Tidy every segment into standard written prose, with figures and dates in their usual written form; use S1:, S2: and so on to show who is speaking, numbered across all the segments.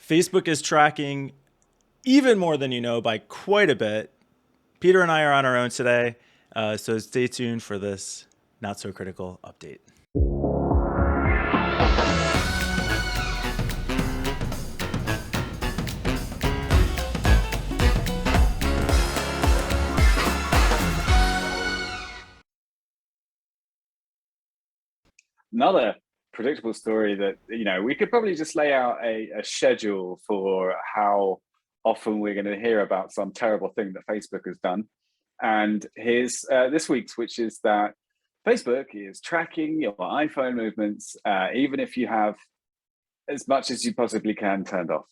S1: Facebook is tracking even more than you know by quite a bit. Peter and I are on our own today, so stay tuned for this not so critical update.
S2: Another predictable story that, we could probably just lay out a schedule for how often we're going to hear about some terrible thing that Facebook has done. And here's this week's, which is that Facebook is tracking your iPhone movements, even if you have as much as you possibly can turned off.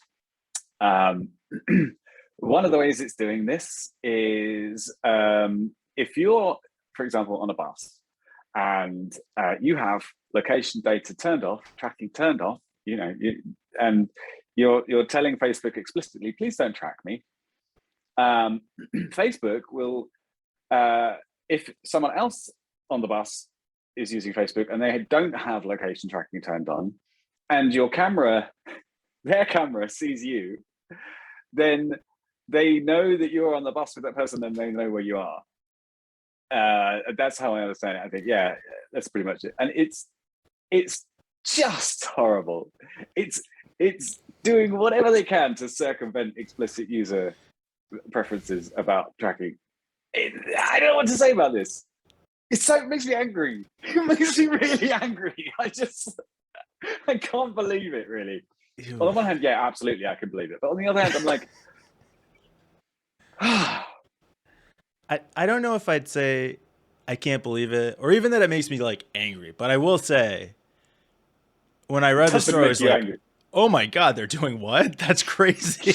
S2: One of the ways it's doing this is if you're, for example, on a bus and you have location data turned off, tracking turned off, and you're telling Facebook explicitly, please don't track me. Facebook will, if someone else on the bus is using Facebook and they don't have location tracking turned on, and their camera sees you, then they know that you're on the bus with that person and they know where you are. That's how I understand it. I think, yeah, that's pretty much it. And it's just horrible. It's doing whatever they can to circumvent explicit user preferences about tracking. I don't know what to say about this. It makes me angry. It makes me really angry. I can't believe it, really. Ew. On the one hand, yeah, absolutely, I can believe it. But on the other hand, I'm like,
S1: I don't know if I'd say I can't believe it, or even that it makes me like angry. But I will say, when I read the story, I was like, angry. Oh my God, they're doing what? That's crazy.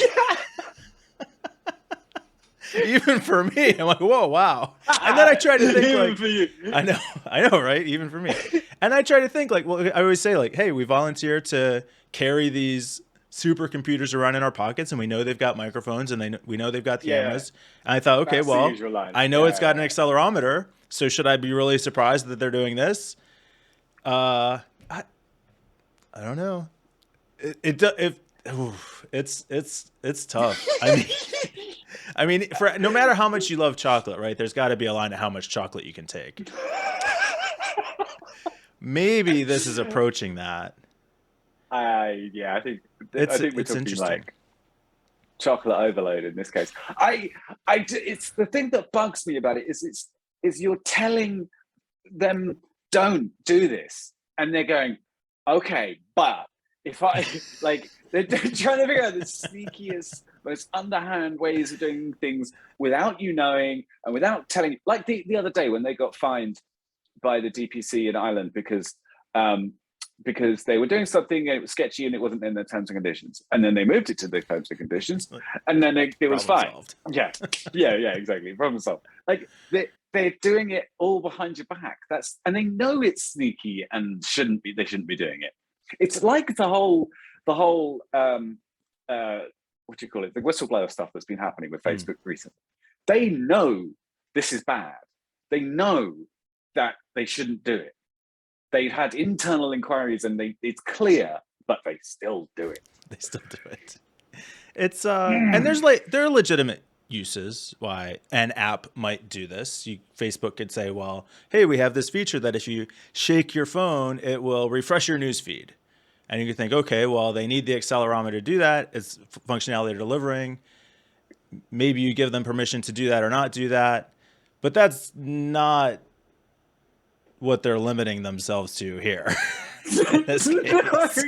S1: Even for me, I'm like, whoa, wow. And then I try to think,
S2: even for you.
S1: I know, right? Even for me. And I try to think, like, well, I always say, like, hey, we volunteer to carry these supercomputers around in our pockets, and we know they've got microphones, and we know they've got cameras. Yeah. And I thought, okay, well, I know it's got an accelerometer, so should I be really surprised that they're doing this? I don't know. It's tough. I mean, for no matter how much you love chocolate, right? There's got to be a line of how much chocolate you can take. Maybe this is approaching that.
S2: I think we're talking like chocolate overload in this case. It's the thing that bugs me about it is you're telling them don't do this, and they're going, okay, but if I like, they're trying to figure out the sneakiest, most underhand ways of doing things without you knowing and without telling. Like the other day when they got fined by the DPC in Ireland because they were doing something and it was sketchy and it wasn't in their terms and conditions, and then they moved it to the terms and conditions, and then it was fine. Solved. Yeah, exactly. Problem solved. Like they're doing it all behind your back. And they know it's sneaky and they shouldn't be doing it. It's like the whole what do you call it? The whistleblower stuff that's been happening with Facebook recently. They know this is bad. They know that they shouldn't do it. They've had internal inquiries and it's clear, but they still do it.
S1: They still do it. It's and there are legitimate uses why an app might do this. Facebook could say, well, hey, we have this feature that if you shake your phone, it will refresh your news feed. And you could think, okay, well, they need the accelerometer to do that. It's functionality they're delivering. Maybe you give them permission to do that or not do that. But that's not what they're limiting themselves to here. In this case.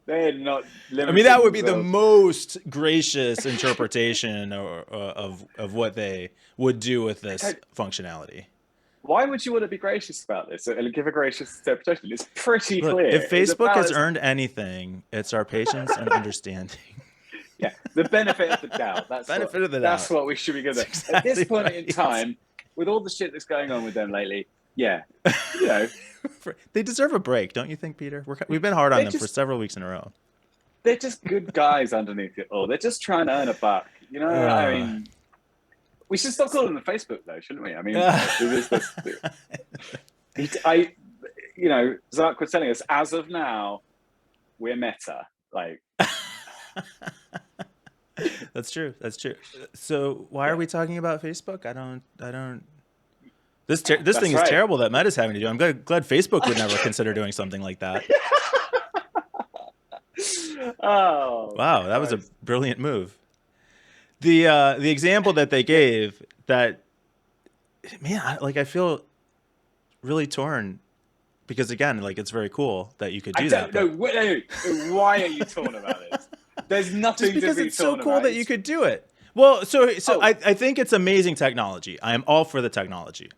S2: They're not limiting
S1: I mean, that would be the most gracious interpretation of what they would do with this functionality.
S2: Why would you want to be gracious about this and give a gracious interpretation? It's pretty clear.
S1: If Facebook has earned anything, it's our patience and understanding.
S2: Yeah, the benefit of the doubt. That's what we should be good at. Exactly at this point in time, with all the shit that's going on with them lately, yeah,
S1: they deserve a break, don't you think, Peter? We've been hard on them for several weeks in a row.
S2: They're just good guys underneath it all. They're just trying to earn a buck. I mean, we should stop calling them Facebook, though, shouldn't we? I mean, Zark was telling us, as of now, we're Meta. Like,
S1: That's true. That's true. So why are
S2: Yeah,
S1: we talking about Facebook? I don't. This thing
S2: that's
S1: is
S2: right.
S1: terrible that Meta's having to do. I'm glad Facebook would never consider doing something like that.
S2: Oh
S1: Wow, that was a
S2: Christ.
S1: brilliant move. The example that they
S2: Yeah,
S1: gave, that, man, I feel really torn, because again, like, it's very cool that you could
S2: I
S1: do that,
S2: don't know.
S1: but
S2: Why are you torn about this? There's
S1: just
S2: nothing to
S1: because
S2: be
S1: it's so
S2: torn
S1: cool
S2: about.
S1: that you
S2: It's
S1: could do it. Well, so
S2: oh
S1: I think it's amazing technology. I am all for the technology.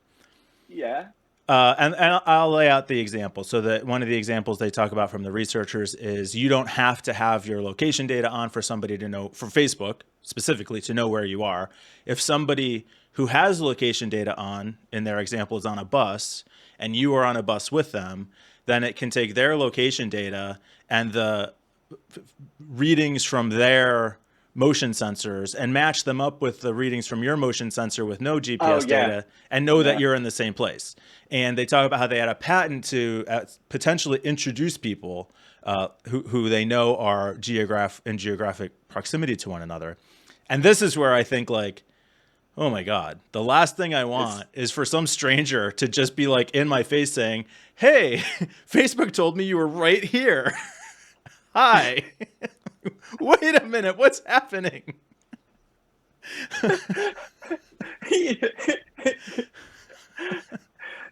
S2: yeah.
S1: And I'll lay out the example. So that one of the examples they talk about from the researchers is, you don't have to have your location data on for somebody to know, for Facebook specifically, to know where you are. If somebody who has location data on, in their example, is on a bus, and you are on a bus with them, then it can take their location data and the readings from their motion sensors and match them up with the readings from your motion sensor with no
S2: Oh
S1: GPS
S2: yeah.
S1: data, and know that
S2: Yeah.
S1: you're in the same place. And they talk about how they had a patent to potentially introduce people who they know are in geographic proximity to one another. And this is where I think, like, oh my God, the last thing I
S2: It's
S1: want is for some stranger to just be like in my face saying, "Hey, Facebook told me you were right here. Hi." Wait a minute, what's happening?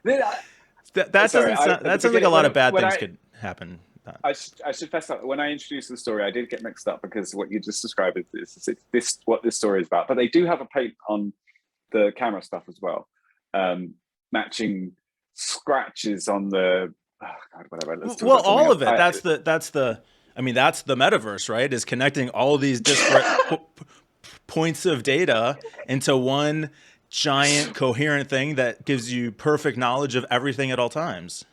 S2: Then
S1: That
S2: sorry.
S1: doesn't
S2: I
S1: sound,
S2: at the
S1: that sounds like a
S2: beginning
S1: lot of bad
S2: when
S1: things could happen.
S2: I should fess up when I introduced the story, I did get mixed up because what you just described is this what this story is about. But they do have a patent on the camera stuff as well, matching scratches on the oh God, whatever. Let's talk
S1: Well,
S2: about something
S1: all
S2: else.
S1: of it. I mean, that's the metaverse, right? Is connecting all these disparate points of data into one giant coherent thing that gives you perfect knowledge of everything at all times.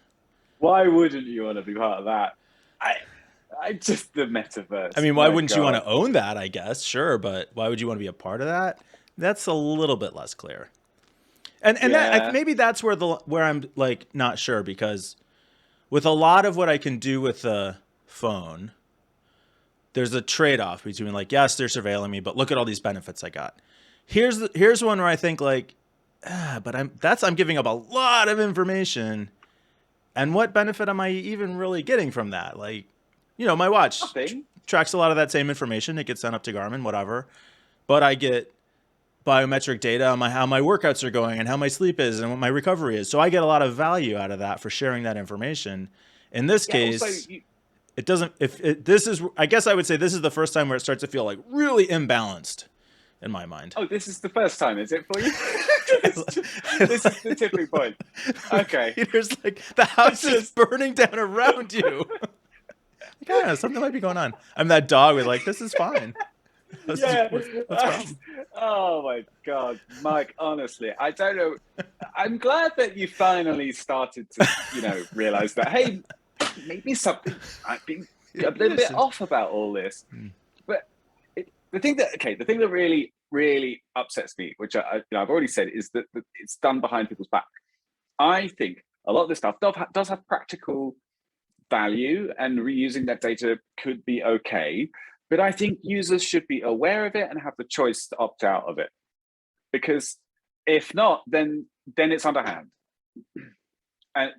S2: Why wouldn't you want to be part of that? I I just the
S1: I
S2: metaverse.
S1: mean, why
S2: My
S1: wouldn't you want
S2: God.
S1: to own that? I guess, sure, but why would you want to be a part of that? That's a little bit less clear. And
S2: Yeah.
S1: maybe that's where I'm like not sure, because with a lot of what I can do with the phone, there's a trade-off between, like, yes, they're surveilling me, but look at all these benefits I got. Here's one where I think, like, but I'm giving up a lot of information, and what benefit am I even really getting from that? Like, my watch
S2: Nothing.
S1: tracks a lot of that same information. It gets sent up to Garmin, whatever, but I get biometric data on how my workouts are going and how my sleep is and what my recovery is. So I get a lot of value out of that for sharing that information. In this
S2: Yeah. Also,
S1: case, it doesn't. If it, this is, I guess I would say this is the first time where it starts to feel like really imbalanced in my mind.
S2: oh, this is the first time, is it for you? This is the tipping point. Okay.
S1: There's like the house
S2: It's
S1: is
S2: just
S1: burning down around you. Like, I don't know, something might be going on. I'm that dog with, like, this is fine.
S2: yeah.
S1: What's the problem?
S2: Oh my God, Mike. Honestly, I don't know. I'm glad that you finally started to, realize that. Hey, maybe something might be a little bit
S1: Listen.
S2: off about all this. But the thing that really, really upsets me, which I've already said, is that it's done behind people's back. I think a lot of this stuff does have practical value, and reusing that data could be okay. But I think users should be aware of it and have the choice to opt out of it. Because if not, then it's underhand. And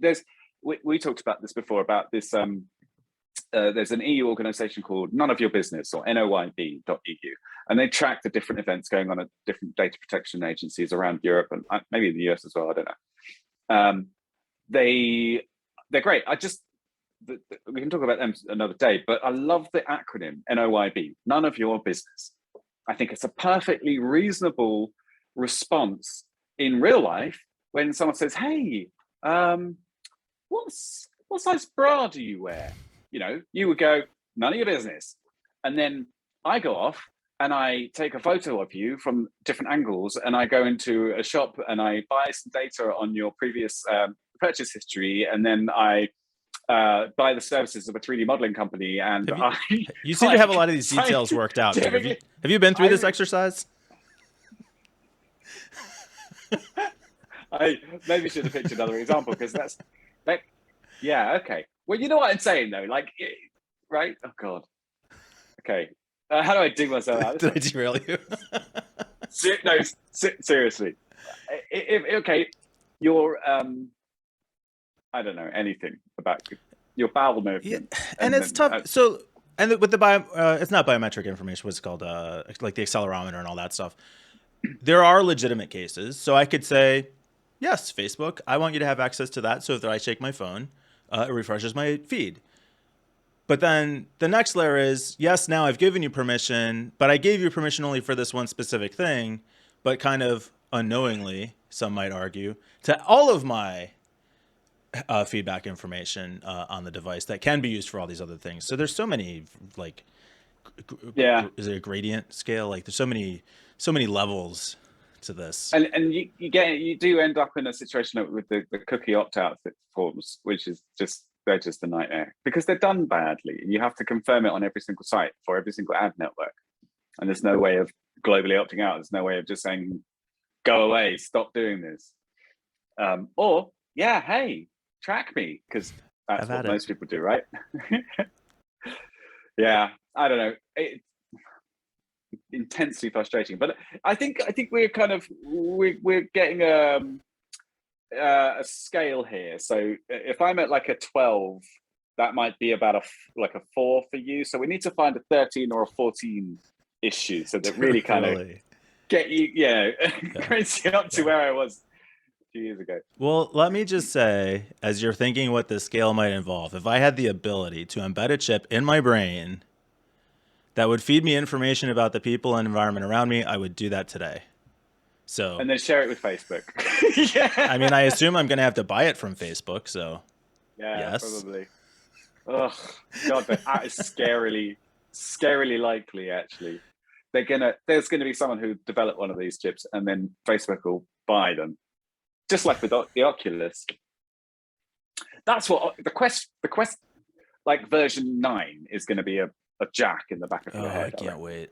S2: we talked about this before, about this there's an EU organization called None of Your Business, or noyb.eu, and they track the different events going on at different data protection agencies around Europe and maybe in the US as well. I don't know. They're great. We can talk about them another day, but I love the acronym NOYB, None of Your Business. I think it's a perfectly reasonable response in real life when someone says, "Hey, what size bra do you wear?" You would go, "None of your business," and then I go off and I take a photo of you from different angles, and I go into a shop and I buy some data on your previous purchase history, and then I buy the services of a 3D modeling company, and
S1: Have you?
S2: I
S1: You seem to have a lot of these details worked out, dude.
S2: scientifically,
S1: Have you been through this
S2: I,
S1: exercise?
S2: I maybe should have picked another example, because that's like, yeah, okay. Well, you know what I'm saying though, like, right? Oh God. Okay. How do I dig myself out?
S1: Did I derail you?
S2: No, seriously. Okay, your I don't know anything about your bowel movements.
S1: Yeah, and it's tough. So, and with the it's not biometric information. What's it called? Like the accelerometer and all that stuff. There are legitimate cases. So I could say, yes, Facebook, I want you to have access to that. So if I shake my phone, it refreshes my feed. But then the next layer is, yes, now I've given you permission, but I gave you permission only for this one specific thing, but kind of unknowingly, some might argue, to all of my feedback information on the device that can be used for all these other things. So there's so many, like, is it a gradient scale? Like there's so many levels to this.
S2: And you do end up in a situation with the cookie opt-out forms, which is they're just a nightmare because they're done badly. You have to confirm it on every single site for every single ad network. And there's no way of globally opting out. There's no way of just saying, go away, stop doing this. Or, yeah, hey, track me, because that's what most people do, right? Yeah, I don't know. It's intensely frustrating. But I think we're kind of, we're getting a scale here. So if I'm at like a 12, that might be about a 4 for you. So we need to find a 13 or a 14 issue, so that really kind of get you, brings you up to where I was a few years ago.
S1: Well, let me just say, as you're thinking what this scale might involve, if I had the ability to embed a chip in my brain that would feed me information about the people and environment around me, I would do that today. So,
S2: and then share it with Facebook.
S1: Yeah. I mean, I assume I'm going to have to buy it from Facebook. So,
S2: yeah, yes. Probably. Oh God, that is scarily likely. Actually, there's gonna be someone who developed one of these chips, and then Facebook will buy them, just like with the Oculus. That's what the Quest, like version 9 is going to be a jack in the back of your head.
S1: I can't wait.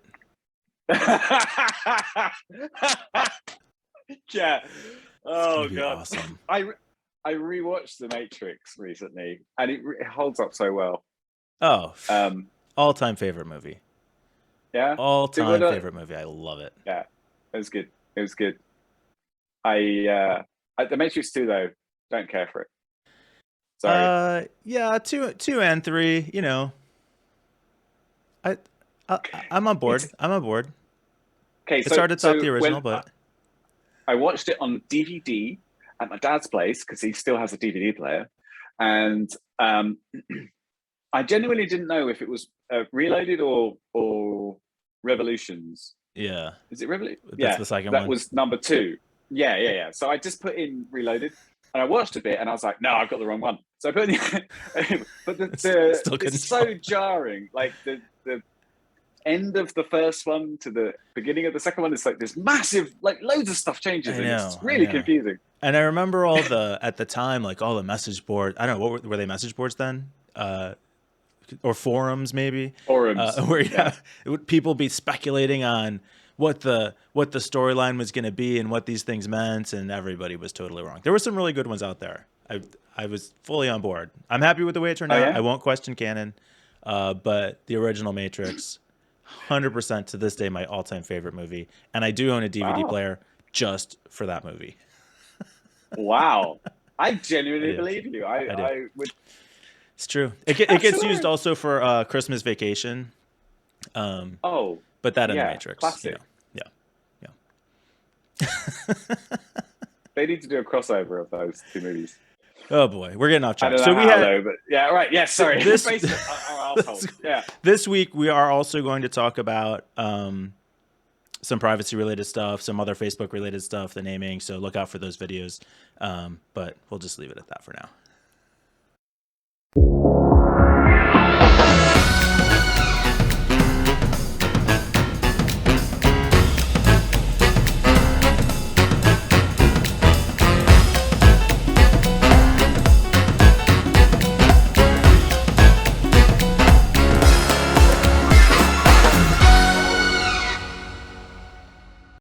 S2: Yeah. Oh God.
S1: Awesome.
S2: I rewatched The Matrix recently, and it holds up so well.
S1: Oh, all-time favorite movie.
S2: Yeah,
S1: all-time favorite movie. I love it.
S2: Yeah, it was good. It was good. The Matrix 2 though, don't care for it. Sorry.
S1: Yeah, 2 and 3. You know, I'm on board. I'm on board.
S2: Okay,
S1: it's hard to top the original, but
S2: I watched it on DVD at my dad's place because he still has a DVD player, and I genuinely didn't know if it was Reloaded or Revolutions.
S1: Yeah,
S2: is it Revolution?
S1: That's the second one.
S2: That was number 2. Yeah. So I just put in Reloaded, and I watched a bit, and I was like, no, I've got the wrong one. So I put in, but it's so jarring. Like the end of the first one to the beginning of the second one, it's like this massive, like loads of stuff changes. It's really confusing.
S1: And I remember all at the time, like all the message boards. I don't know, were they message boards then? Or forums maybe?
S2: Forums.
S1: Where people be speculating on what the storyline was going to be and what these things meant, and everybody was totally wrong. There were some really good ones out there. I was fully on board. I'm happy with the way it turned out. Yeah? I won't question canon, but the original Matrix, 100% to this day, my all-time favorite movie. And I do own a DVD player just for that movie.
S2: Wow. I genuinely believe you. I would.
S1: It's true. It gets used also for Christmas Vacation. But that and the Matrix.
S2: Classic.
S1: Yeah.
S2: They need to do a crossover of those two movies.
S1: Oh boy, we're getting off track.
S2: I don't know but yeah, right. Yeah, sorry.
S1: This week we are also going to talk about some privacy related stuff, some other Facebook related stuff, the naming. So look out for those videos. But we'll just leave it at that for now.